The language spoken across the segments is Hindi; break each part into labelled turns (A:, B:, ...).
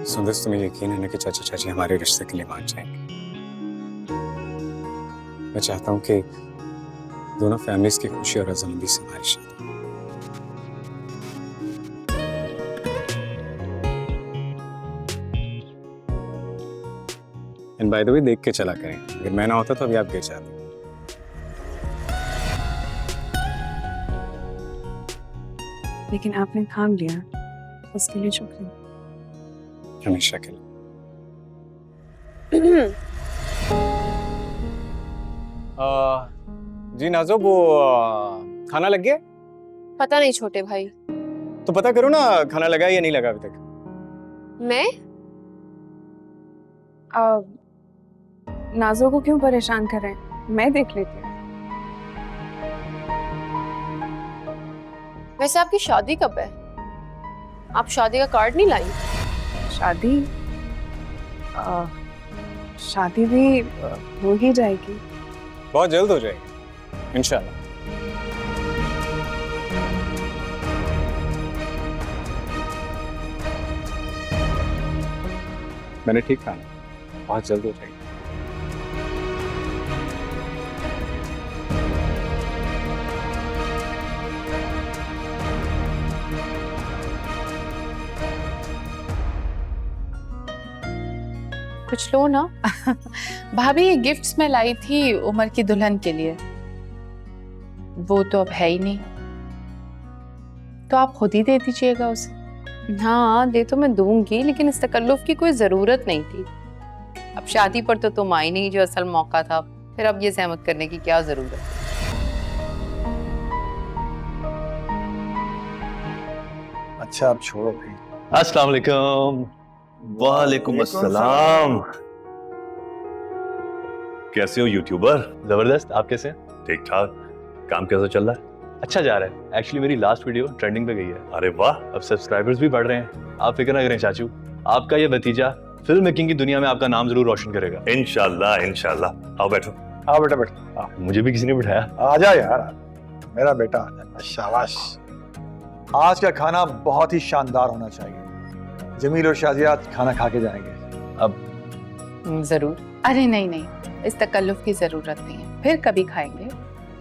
A: सुंदर, तुम्हें यकीन है ना कि चाचा चाची हमारे रिश्ते के लिए मान जाएंगे। मैं चाहता हूँ कि दोनों फैमिलीज की खुशी और रजामंदी से हमारी शादी। एंड बाय द वे, देख के चला करें, अगर मैं ना होता तो अभी आप गिर जाते।
B: लेकिन आपने थाम लिया, उसके लिए शुक्रिया।
A: हमेशा के लिए। जी नाज़ो, वो खाना लग गया?
C: पता नहीं छोटे भाई।
A: तो पता करो ना, खाना लगा या नहीं लगा अभी तक।
C: मैं
B: नाज़ो को क्यों परेशान कर रहे हैं, मैं देख लेती हूँ।
C: वैसे आपकी शादी कब है? आप शादी का कार्ड नहीं लाई?
B: शादी शादी भी हो ही जाएगी।
A: बहुत जल्द हो जाएगी इंशाल्लाह। मैंने ठीक कहा, बहुत जल्द हो जाएगी।
D: कुछ लो ना। भाभी, ये गिफ्ट्स मैं लाई थी उमर की दुल्हन के लिए, वो तो अब है ही नहीं, तो आप खुद ही दे दीजिएगा उसे।
C: हाँ दे तो मैं दूंगी, लेकिन इस तकल्लुफ की कोई जरूरत नहीं थी। अब शादी पर तो तुम आई नहीं, जो असल मौका था, फिर अब ये सहमत करने की क्या जरूरत?
E: अच्छा अब छोड़ो भाई।
F: अस्सलाम वालेकुम। वालेकुम अस्सलाम। कैसे हो यूट्यूबर? जबरदस्त। आप कैसे हैं? ठीक ठाक। काम कैसा चल रहा है? अच्छा जा रहा है। एक्चुअली मेरी लास्ट वीडियो ट्रेंडिंग पे गई है। अरे वाह, अब सब्सक्राइबर्स भी बढ़ रहे हैं। आप फिक्र ना करें चाचू, आपका ये भतीजा फिल्म मेकिंग की दुनिया में आपका नाम जरूर रोशन करेगा। इंशाल्लाह इंशाल्लाह। आओ बैठो।
E: आओ बेटा बेटा।
F: मुझे भी किसी ने बिठाया।
E: आ जा यार, मेरा बेटा आ जा। शाबाश। आज का खाना बहुत ही शानदार होना चाहिए। जमील और शाजिया खाना खा के जाएंगे।
F: अब
C: जरूर।
D: अरे नहीं नहीं, इस तकल्लुफ की जरूरत नहीं है, फिर कभी खाएंगे।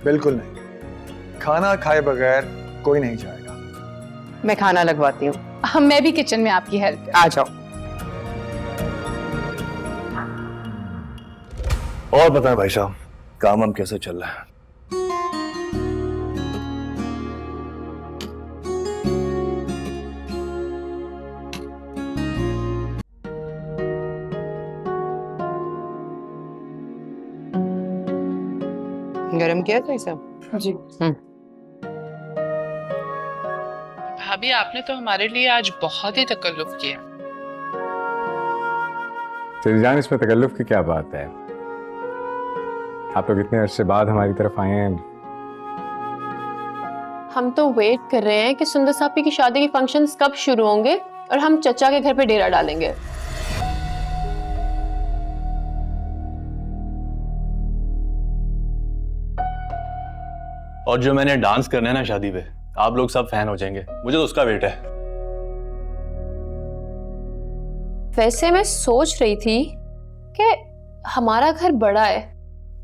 E: बिल्कुल नहीं, खाना खाए बगैर कोई नहीं जाएगा।
C: मैं खाना लगवाती हूँ।
D: मैं भी किचन में आपकी हेल्प।
C: आ जाओ।
F: और बताएं भाई साहब, काम हम कैसे चल रहा है?
C: गरम किया था सब?
B: जी।
D: भाभी, आपने तो हमारे लिए आज बहुत ही तकल्लुफ किया।
A: तेरी जान, इसमें तकल्लुफ की क्या बात है? आप लोग इतने अरसे बाद हमारी तरफ आए हैं।
C: हम तो वेट कर रहे हैं कि सुंदर सापी की शादी के फंक्शंस कब शुरू होंगे और हम चचा के घर पे डेरा डालेंगे।
F: और जो मैंने डांस करना है ना शादी पे, आप लोग सब फैन हो जाएंगे। मुझे तो उसका वेट है।
C: वैसे मैं सोच रही थी कि हमारा घर बड़ा है,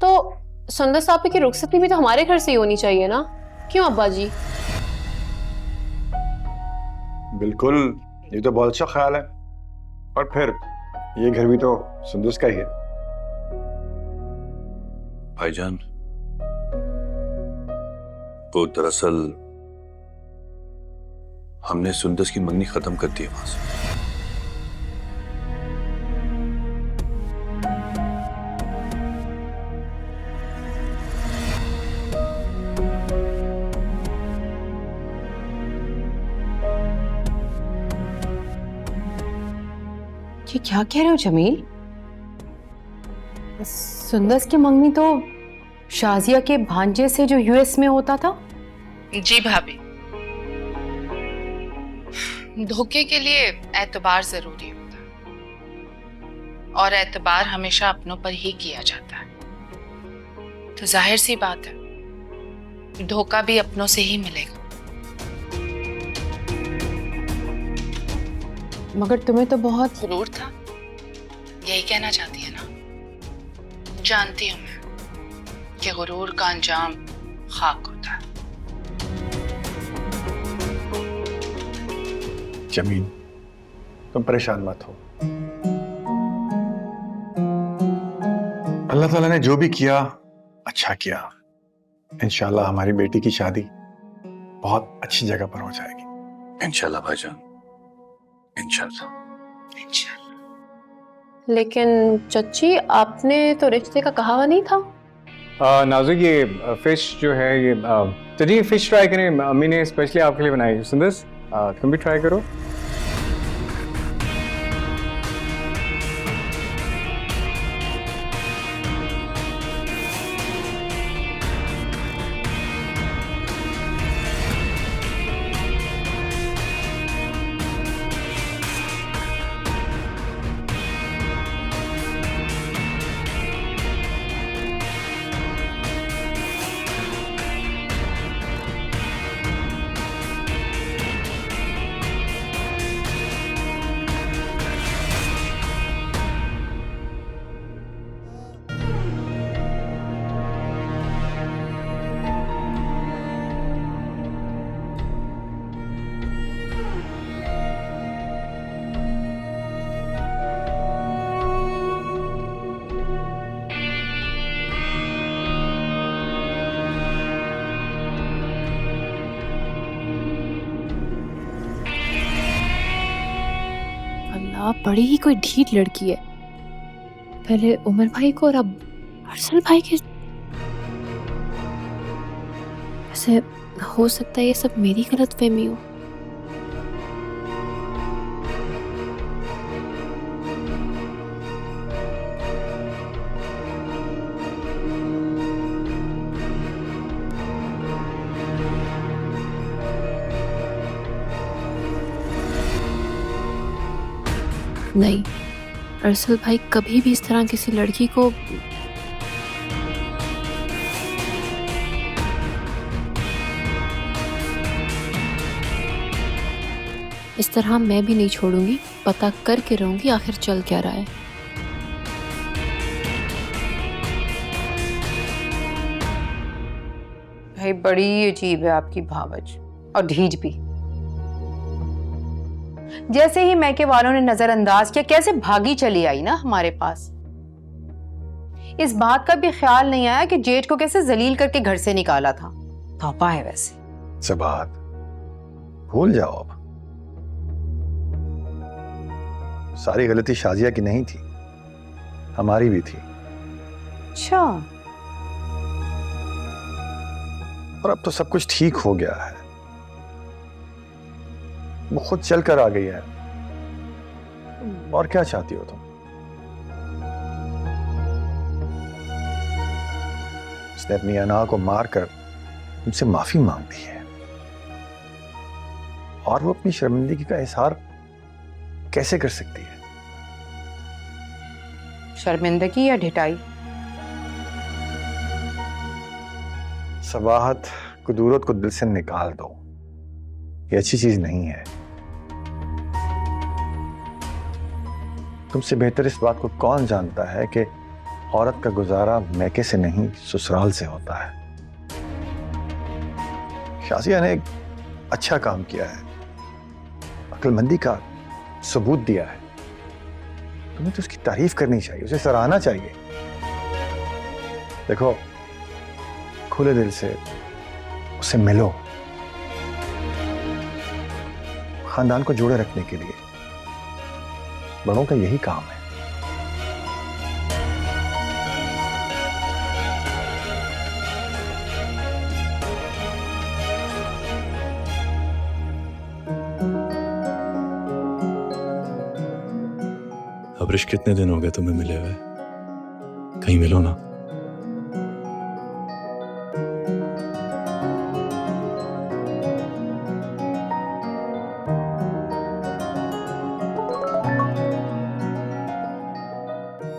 C: तो सुंदर सापी की रुखसती भी तो हमारे घर से ही होनी चाहिए ना? क्यों अब्बा जी?
E: बिल्कुल, ये तो बहुत अच्छा ख्याल है। और फिर ये घर भी तो सुंदस का ही है।
F: भाईजान, वो दरअसल हमने सुंदस की मंगनी खत्म कर दी है वहां से।
C: ये क्या कह रहे हो जमील? सुंदस की मंगनी तो शाजिया के भांजे से जो यूएस में होता था।
D: जी भाभी, धोखे के लिए एतबार जरूरी होता है, और एतबार हमेशा अपनों पर ही किया जाता है। तो जाहिर सी बात है, धोखा भी अपनों से ही मिलेगा।
C: मगर तुम्हें तो बहुत
D: गुरूर था, यही कहना चाहती है ना? जानती हूं मैं कि गुरूर का अंजाम खाक होता है।
E: जमीन, तुम परेशान मत हो। अल्लाह ताला ने जो भी किया अच्छा किया। इंशाल्लाह हमारी बेटी की शादी बहुत अच्छी जगह पर हो जाएगी।
F: इंशाल्लाह भाईजान, इंशाल्लाह।
C: लेकिन चच्ची, आपने तो रिश्ते का कहा हुआ नहीं था।
A: नाजुक, ये फिश जो है ये चलिए फिश ट्राई करें, अम्मी ने स्पेशली आपके लिए बनाई। सुंदस, तुम भी ट्राई करो।
C: अल्लाह, बड़ी ही कोई ढीठ लड़की है। पहले उमर भाई को और अब अरसल भाई के। वैसे हो सकता है ये सब मेरी गलतफहमी हो। नहीं, अरसल भाई कभी भी इस तरह किसी लड़की को इस तरह मैं भी नहीं छोड़ूंगी। पता करके रहूंगी आखिर चल क्या रहा है।
G: भाई बड़ी अजीब है आपकी भावच, और ढीठ भी। जैसे ही मैके वालों ने नजरअंदाज किया, कैसे भागी चली आई ना हमारे पास। इस बात का भी ख्याल नहीं आया कि जेठ को कैसे जलील करके घर से निकाला था। तौबा है वैसे।
E: सबात, भूल जाओ अब। सारी गलती शाजिया की नहीं थी, हमारी भी थी।
G: अच्छा,
E: और अब तो सब कुछ ठीक हो गया है। वो खुद चल कर आ गई है। और क्या चाहती हो तुम? उसने अपनी अना को मारकर तुमसे माफी मांग ली है, और वो अपनी शर्मिंदगी का इजहार कैसे कर सकती है?
G: शर्मिंदगी या ढिठाई?
E: सबाहत, कुदूरत को दिल से निकाल दो, ये अच्छी चीज नहीं है। तुमसे बेहतर इस बात को कौन जानता है कि औरत का गुजारा मैके से नहीं ससुराल से होता है। शाजिया ने एक अच्छा काम किया है, अक्लमंदी का सबूत दिया है। तुम्हें तो उसकी तारीफ करनी चाहिए, उसे सराहना चाहिए। देखो, खुले दिल से उसे मिलो। खानदान को जोड़े रखने के लिए बड़ों का यही काम है।
F: अब्रिश, कितने दिन हो गए तुम्हें मिले हुए? कहीं मिलो ना।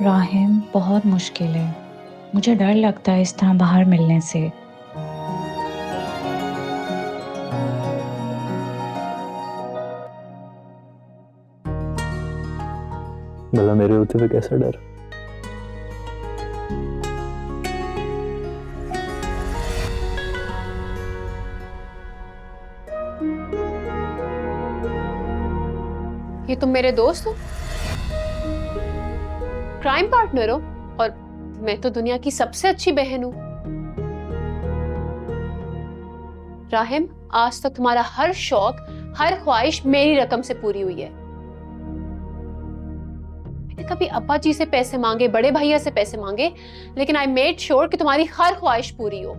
H: राहिम, बहुत मुश्किल है। मुझे डर लगता है इस तरह बाहर मिलने से।
F: भला मेरे होते हुए कैसा डर?
C: ये तुम मेरे दोस्त हो, क्राइम पार्टनर हो, और मैं तो दुनिया की सबसे अच्छी बहन हूं। राहिम, आज तक तुम्हारा हर शौक, हर ख्वाहिश मेरी रकम से पूरी हुई है। मैंने कभी अब्बा जी से पैसे मांगे, बड़े भैया से पैसे मांगे, लेकिन आई मेड श्योर कि तुम्हारी हर ख्वाहिश पूरी हो।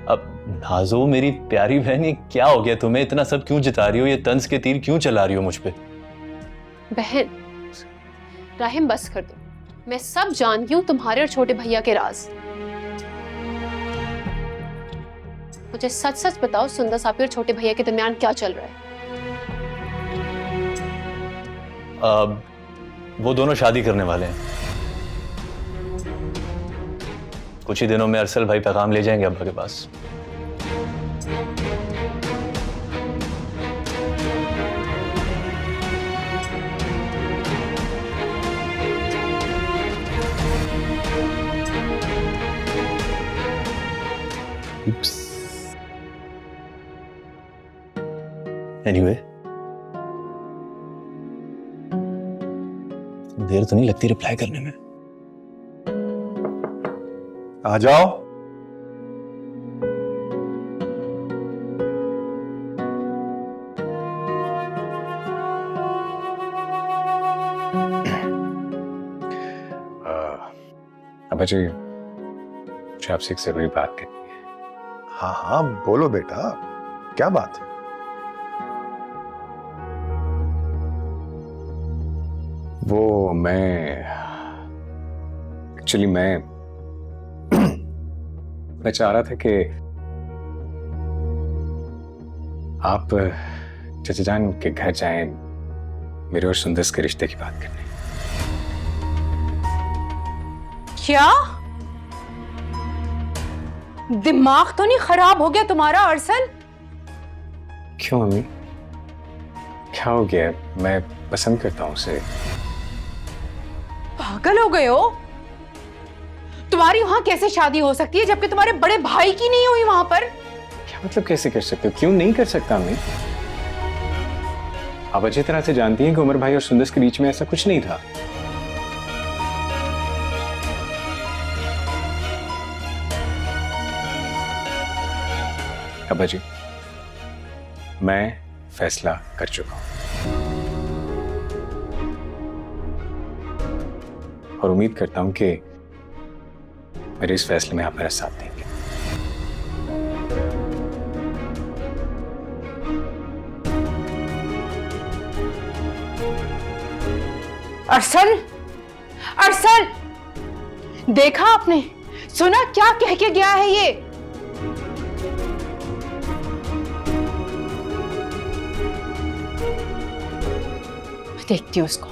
F: अब नाजो मेरी प्यारी बहन, ये क्या हो गया तुम्हें? इतना सब क्यों जिता रही हो? ये तंज के तीर क्यों चला रही हो मुझ पे?
C: बहन, राहिम बस कर दो। मैं सब जानती हूँ तुम्हारे और छोटे भैया के राज। मुझे सच सच बताओ, सुंदर सापी और छोटे भैया के दरमियान क्या चल रहा है?
F: वो दोनों शादी करने वाले हैं। कुछ ही दिनों में अरसल भाई पैगाम ले जाएंगे अब्बा के पास। एनीवे, देर तो नहीं लगती रिप्लाई करने में।
E: आ जाओ।
A: अब्बा जी, मुझे आपसे एक जरूरी बात करनी है।
E: हाँ हाँ बोलो बेटा, क्या बात?
A: वो एक्चुअली मैं चाह रहा था कि आप चाचा जान के घर जाएं, मेरे और सुंदर के रिश्ते की बात करने।
G: क्या दिमाग तो नहीं खराब हो गया तुम्हारा अरसल?
A: क्यों मम्मी, क्या हो गया? मैं पसंद करता हूँ उसे।
G: पागल हो गए हो? तुम्हारी वहां कैसे शादी हो सकती है जबकि तुम्हारे बड़े भाई की नहीं हुई वहां पर?
A: क्या मतलब कैसे कर सकते हो? क्यों नहीं कर सकता मैं? आप अच्छी तरह से जानती हैं कि उमर भाई और सुंदर के बीच में ऐसा कुछ नहीं था। अब्बा जी, मैं फैसला कर चुका हूं और उम्मीद करता हूं कि मेरे इस फैसले में आप मेरा साथ देंगे।
G: अरसल, अरसल, देखा आपने? सुना क्या कह के गया है ये? देखती हूँ उसको।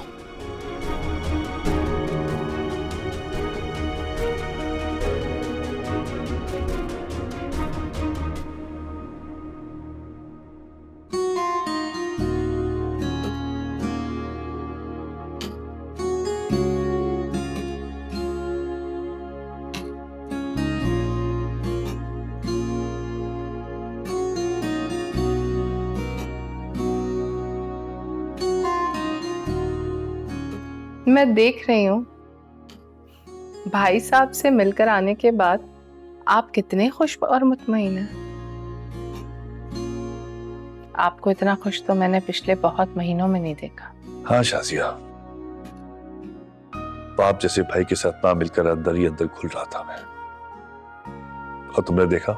D: मैं देख रही हूँ भाई साहब से मिलकर आने के बाद आप कितने खुश और मुतमईन हैं। आपको इतना खुश तो मैंने पिछले बहुत महीनों में नहीं देखा।
F: हाँ शाजिया, बाप जैसे भाई के साथ ना मिलकर अंदर ही अंदर घुल रहा था मैं। और तुमने देखा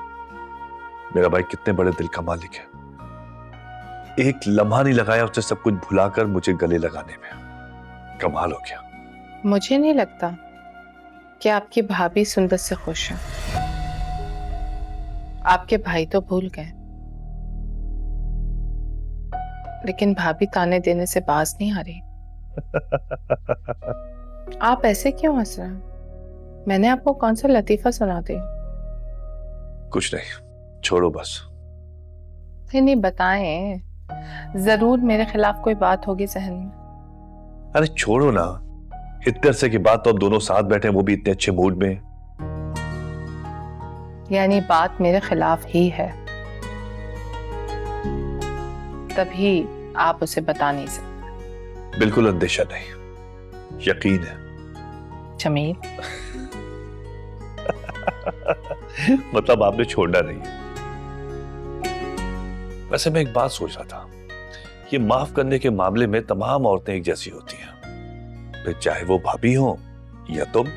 F: मेरा भाई कितने बड़े दिल का मालिक है। एक लम्हा नहीं लगाया उसने सब कुछ भुलाकर मुझे गले लगाने में। कमाल हो गया।
D: मुझे नहीं लगता कि आपकी भाभी सुंदर से खुश है। आपके भाई तो भूल गए, लेकिन भाभी ताने देने से बाज नहीं आ रही। आप ऐसे क्यों हंस रहे हैं? मैंने आपको कौन सा लतीफा सुना दिया?
F: कुछ नहीं, छोड़ो बस।
D: नहीं बताएं, जरूर मेरे खिलाफ कोई बात होगी जहन में।
F: अरे छोड़ो ना, इतने अरसे के बाद तो अब दोनों साथ बैठे हैं, वो भी इतने अच्छे मूड में।
D: यानी बात मेरे खिलाफ ही है, तभी आप उसे बता नहीं सकते।
F: बिल्कुल अंदेशा नहीं, यकीन है।
D: जमील,
F: मतलब आपने छोड़ना नहीं है। वैसे मैं एक बात सोच रहा था, ये माफ करने के मामले में तमाम औरतें एक जैसी होती हैं, फिर चाहे वो भाभी हो या तुम।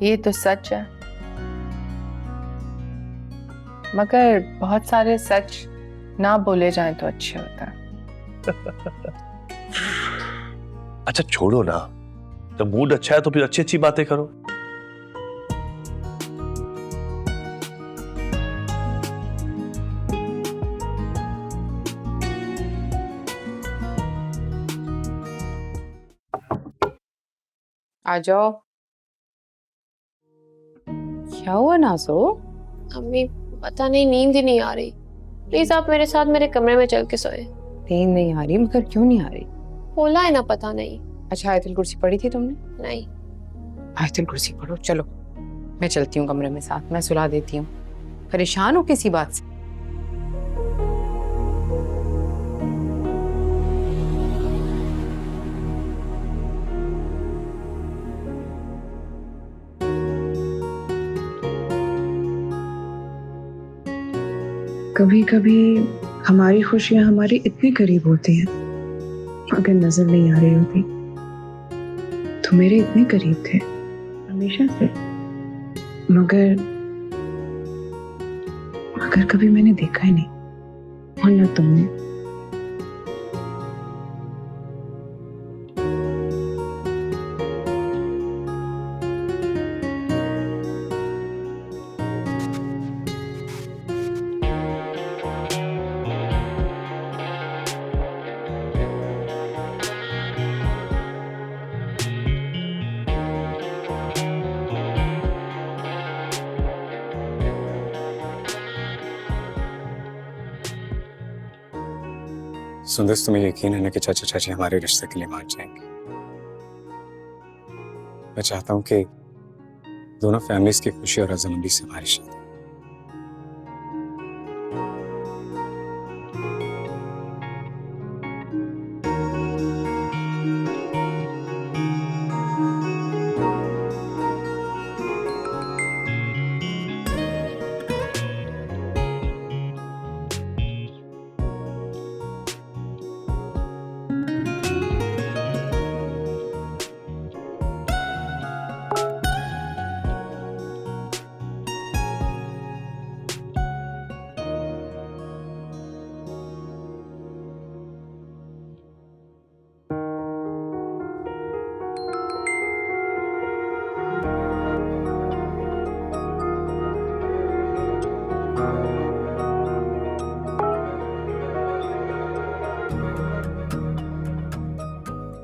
D: ये तो सच है, मगर बहुत सारे सच ना बोले जाएं तो अच्छे होता है।
F: अच्छा छोड़ो ना, जब मूड अच्छा है तो फिर अच्छी अच्छी बातें करो।
G: आ जाओ। क्या हुआ नाज़ो?
C: अम्मी पता नहीं, नींद ही नहीं आ रही। प्लीज आप मेरे साथ मेरे कमरे में चल के सोए।
G: नींद नहीं आ रही, मगर क्यों नहीं आ रही?
C: बोला है ना, पता नहीं।
G: अच्छा, आयतुल कुर्सी पढ़ी थी तुमने?
C: नहीं।
G: आयतुल कुर्सी पढ़ो। चलो मैं चलती हूँ कमरे में साथ, मैं सुला देती हूँ। परेशान हो किसी बात से?
B: कभी कभी हमारी खुशियां हमारी इतनी करीब होती हैं मगर नजर नहीं आ रही होती। तुम मेरे इतने करीब थे हमेशा से, मगर कभी मैंने देखा ही नहीं, और ना तुमने।
A: सुंदर, तुम्हें यकीन है ना कि चाचा चाची हमारे रिश्ते के लिए मान जाएंगे? मैं चाहता हूं कि दोनों फैमिलीज की खुशी और रजामंदी से हमारी शादी।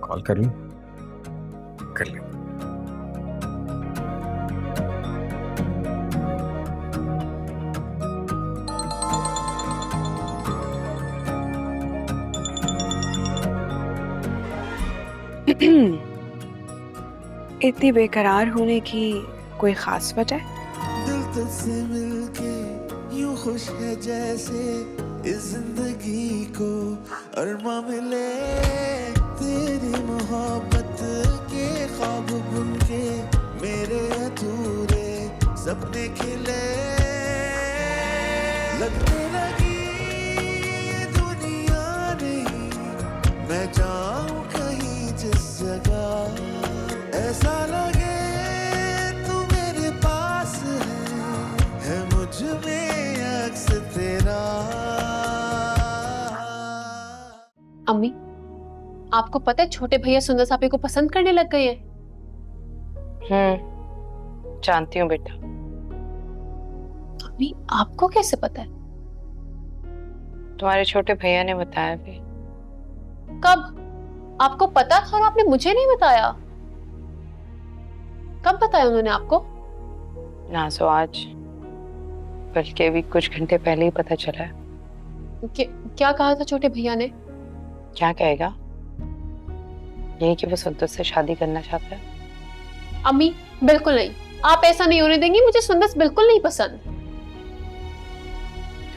A: कॉल कर लूं? कर ले।
B: इतनी बेकरार होने की कोई खास वजह?
I: दिल तुझसे मिलके यूं खुश है जैसे इस जिंदगी को अरमा मिले। तेरी मोहब्बत के ख्वाब बुनके मेरे अधूरे सपने खिले। लगने लगी दुनिया नहीं, मैं जाऊं कहीं जिस जगह ऐसा लगे तू मेरे पास है मुझ में अक्स तेरा।
C: अम्मी, आपको पता है छोटे भैया सुंदर सापी को पसंद करने लग गए हैं?
G: जानती हूँ बेटा।
C: अम्मी, आपको कैसे पता है?
G: तुम्हारे छोटे भैया ने बताया भी।
C: कब? आपको पता था और आपने मुझे नहीं बताया? कब बताया उन्होंने आपको?
G: नाज़ो आज, बल्कि अभी कुछ घंटे पहले ही पता चला है।
C: क्या कहा था छोटे भैया ने?
G: क्या कहेगा? यही कि वो सुंदर से शादी करना चाहता है?
C: अम्मी बिल्कुल नहीं, आप ऐसा नहीं होने देंगी। मुझे सुंदर बिल्कुल नहीं पसंद।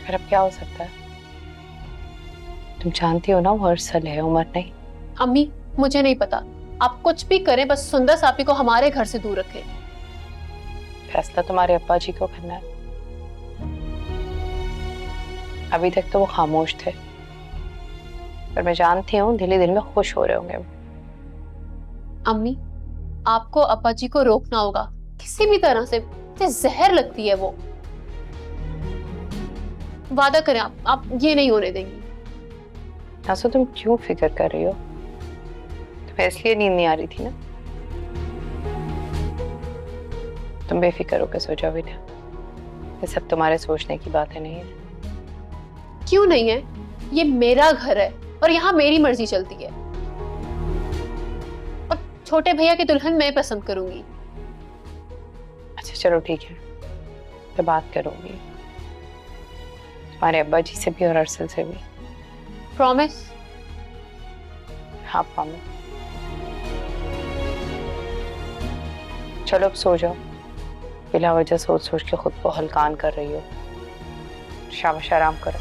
G: फिर अब क्या हो सकता है? तुम जानती हो ना वो अरसल है, उमर नहीं।
C: अम्मी मुझे नहीं पता, आप कुछ भी करें, बस सुंदर सापी को हमारे घर से दूर रखें।
G: फैसला तुम्हारे अब्बा जी को करना है। अभी तक तो वो खामोश थे, पर मैं जानती हूँ दिल ही दिल में खुश हो रहे होंगे।
C: अम्मी आपको अब्बा जी को रोकना होगा किसी भी तरह से। मुझे जहर लगती है वो। वादा करें आप ये नहीं होने देंगी।
G: आंसू तुम क्यों फिक्र कर रही हो? तुम्हें इसलिए नींद नहीं आ रही थी ना? तुम बेफिक्र होकर सो जाओ बेटा, ये सब तुम्हारे सोचने की बातें नहीं है।
C: क्यों नहीं है? ये मेरा घर है और यहाँ मेरी मर्जी चलती है। और छोटे भैया की दुल्हन मैं पसंद करूंगी।
G: अच्छा चलो ठीक है, मैं बात करूंगी तुम्हारे अब्बा जी से भी और अरसल से भी।
C: प्रॉमिस?
G: हाँ प्रॉमिस। चलो अब सो जाओ, बिला वजह सोच सोच के खुद को हलकान कर रही हो। शाबाश, आराम करो।